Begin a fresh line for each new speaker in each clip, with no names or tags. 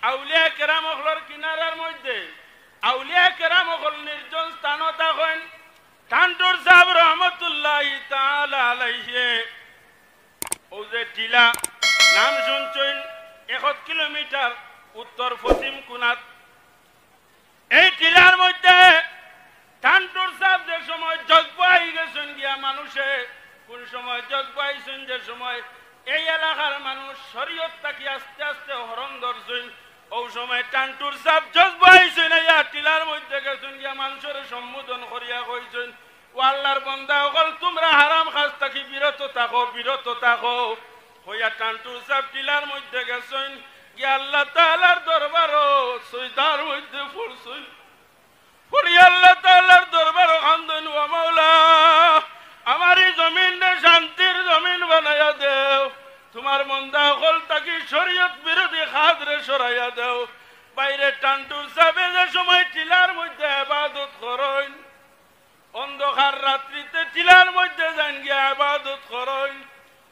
আউলিয়া কেরাম হলর কিনারার মধ্যে আউলিয়া কেরাম হল নির্জন স্থানও থাকেন। টান্টুর সাহেব রহমতুল্লাহ তাআলা আলাইহি ও যে টিলা নাম শুনছেন 1 কিলোমিটার উত্তর পশ্চিম কোণাত। এই টিলার মধ্যে টান্টুর সাহেব যে সময় জগবাই গেছেন গিয়া মানুষে কোন সময় জগবাইছেন যে সময় এই এলাকার মানুষ শরীয়ত থাকি আস্তে আস্তে হরণ ধরছেন। ওই সময় টান্টুর সাহেব জগবাইছেন ইয়া টিলার মধ্যে গেছেন গিয়া মানুষের সম্বোধন করিয়া কইছেন, ও আল্লাহর বান্দা সকল তোমরা হারাম কাজ থাকি বিরত থাকো। হইয়া টান্টুর সাহেব টিলার মধ্যে গেছেন গিয়া আল্লাহ তাআলার দরবারও সজদার মধ্যে পড়ছেন। পড়ি আল্লাহ তাআলার দরবারও কান্দন, ও মাওলা আমার এই জমিনে শান্তির জমিন বানাইয়া দেও, তোমার মন্দা সকল থাকি শরীয়ত বিরোধী খাদরে সরাইয়া দেও। বাইরে টান্টুর সাহেব যে সময় টিলার মধ্যে ইবাদত করেন, অন্ধকার রাত্রিতে টিলার মধ্যে যান গিয়া ইবাদত করেন।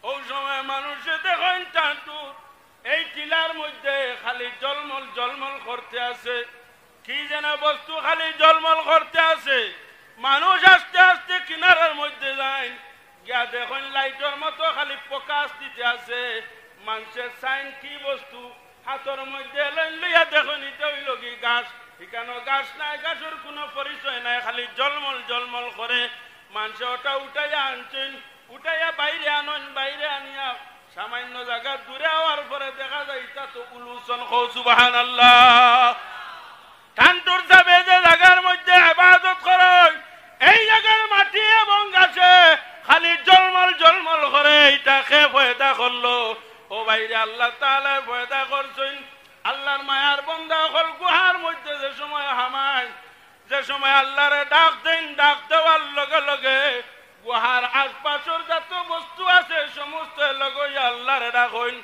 ওই সময় মানুষে দেখেন টান্টুর এই টিলার মধ্যে খালি জলমল করতে আছে। কি যেন বস্তু খালি জলমল করতে আছে। মানুষ আস্তে আস্তে কিনারার মধ্যে যায় গিয়া দেখেন লাইটের মতো খালি প্রকাশ দিতে আছে। মানুষের সাইন কি বস্তু হাতের মধ্যে লইয়া দেখেন এটা হইল কি গাছ। এখানে গাছ নাই, গাছের কোনো পরিচয় নাই, খালি জলমল করে। মানুষে ওটা উঠাইয়া আনছেন, উঠাইয়া বাইরে আনন, বাইরে আনিয়া সামান্য জায়গা দূরে হওয়ার পরে দেখা যায় এটা তো উলুসন কও সুবহানাল্লাহ। টান্টুর সাহেব যে জায়গার মধ্যে ইবাদত করেন এই জায়গার মাটি এবং গাছে খালি জলমল করে। এটা কে পয়দা করলো? ও বাইরে আল্লাহ তাআলা পয়দা করছেন। আল্লাহর মায়ার বান্দা হল গুহার মধ্যে যে সময় হামায়, যে সময় আল্লাহরে ডাক দেন, ডাক দেওয়ার লগে লগে গুহার আশপাশের যত বস্তু আছে সমস্ত লগে আল্লাহরে ডাকেন।